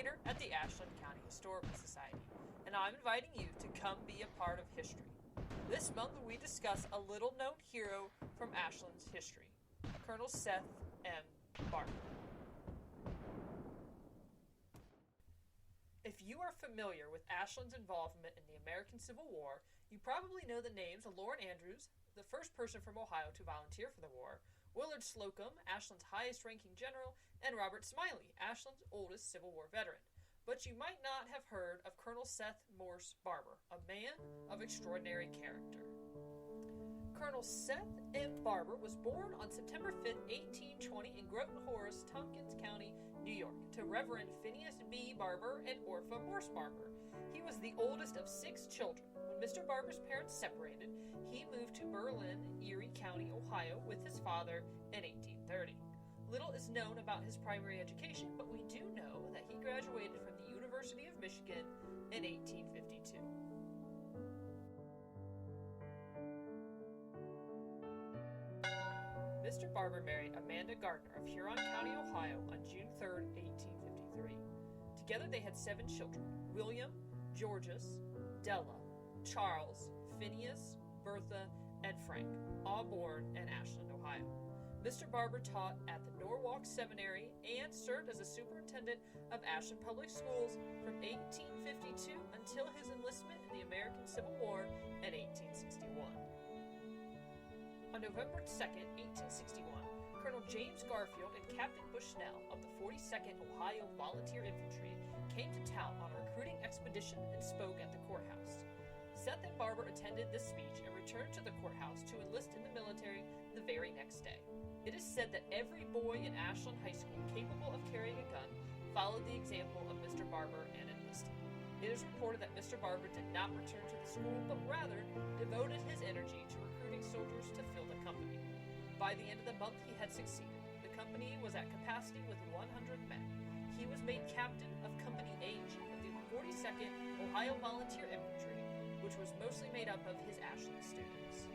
coordinator at the Ashland County Historical Society, and I'm inviting you to come be a part of history. This month we discuss a little-known hero from Ashland's history, Colonel Seth M. Barber. If you are familiar with Ashland's involvement in the American Civil War, you probably know the names of Lauren Andrews, the first person from Ohio to volunteer for the war, Willard Slocum, Ashland's highest-ranking general, and Robert Smiley, Ashland's oldest Civil War veteran. But you might not have heard of Colonel Seth Morse Barber, a man of extraordinary character. Colonel Seth M. Barber was born on September 5, 1820 in Groton Horace, Tompkins County, New York, to Reverend Phineas B. Barber and Orpha Morse Barber. He was the oldest of 6 children. When Mr. Barber's parents separated, he moved to Berlin, Erie County, Ohio, with his father in 1830. Little is known about his primary education, but we do know that he graduated from the University of Michigan in 1852. Mr. Barber married Amanda Gardner of Huron County, Ohio on June 3, 1853. Together they had 7 children: William, Georges, Della, Charles, Phineas, Bertha, and Frank, all born in Ashland, Ohio. Mr. Barber taught at the Norwalk Seminary and served as a superintendent of Ashland Public Schools from 1852 until his enlistment in the American Civil War in 1861. On November 2, 1861, Colonel James Garfield and Captain Bushnell of the 42nd Ohio Volunteer Infantry came to town on a recruiting expedition and spoke at the courthouse. Seth M. Barber attended this speech and returned to the courthouse to enlist in the military the very next day. It is said that every boy in Ashland High School capable of carrying a gun followed the example of Mr. Barber and enlisted. It is reported that Mr. Barber did not return to the school, but rather devoted his energy to recruiting soldiers to fill the company. By the end of the month, he had succeeded. The company was at capacity with 100 men. He was made captain of Company H of the 42nd Ohio Volunteer Infantry, which was mostly made up of his Ashland students.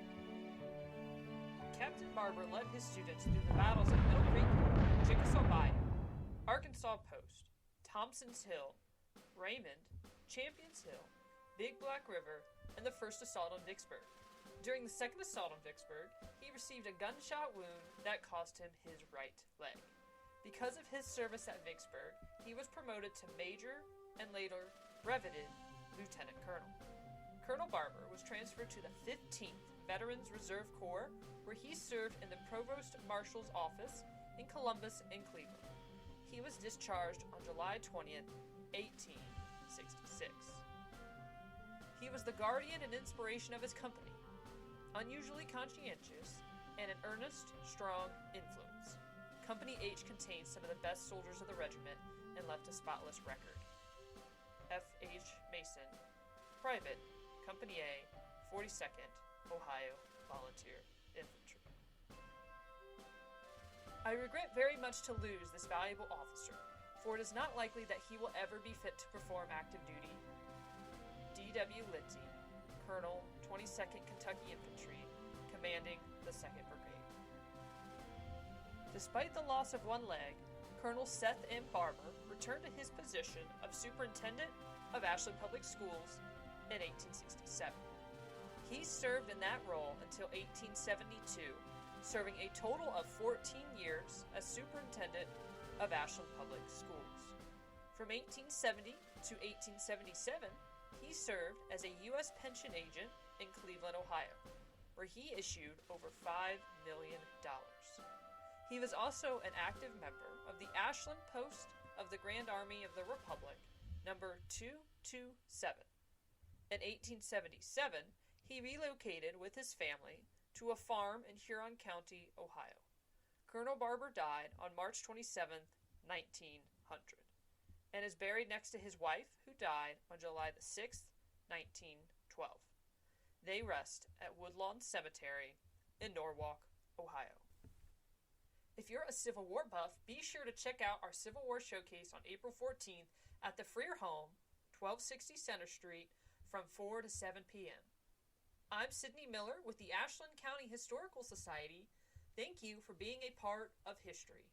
Captain Barber led his students through the battles of Middle Creek, Chickasaw Bayou, Arkansas Post, Thompson's Hill, Raymond, Champions Hill, Big Black River, and the first assault on Vicksburg. During the second assault on Vicksburg, he received a gunshot wound that cost him his right leg. Because of his service at Vicksburg, he was promoted to major and later breveted lieutenant colonel. Colonel Barber was transferred to the 15th Veterans Reserve Corps, where he served in the Provost Marshal's office in Columbus and Cleveland. He was discharged on July 20th, 1866. He was the guardian and inspiration of his company, unusually conscientious, and an earnest, strong influence. Company H contained some of the best soldiers of the regiment and left a spotless record. F. H. Mason, Private, Company A, 42nd Ohio Volunteer Infantry. I regret very much to lose this valuable officer, for it is not likely that he will ever be fit to perform active duty. D.W. Lindsay, Colonel, 22nd Kentucky Infantry, commanding the 2nd Brigade. Despite the loss of one leg, Colonel Seth M. Barber returned to his position of Superintendent of Ashland Public Schools in 1867. He served in that role until 1872, serving a total of 14 years as Superintendent of Ashland Public Schools. From 1870 to 1877, he served as a U.S. pension agent in Cleveland, Ohio, where he issued over $5 million. He was also an active member of the Ashland Post of the Grand Army of the Republic, number 227. In 1877, he relocated with his family to a farm in Huron County, Ohio. Colonel Barber died on March 27, 1900, and is buried next to his wife, who died on July 6, 1912. They rest at Woodlawn Cemetery in Norwalk, Ohio. If you're a Civil War buff, be sure to check out our Civil War showcase on April 14th at the Freer Home, 1260 Center Street, from 4 to 7 p.m. I'm Sydney Miller with the Ashland County Historical Society. Thank you for being a part of history.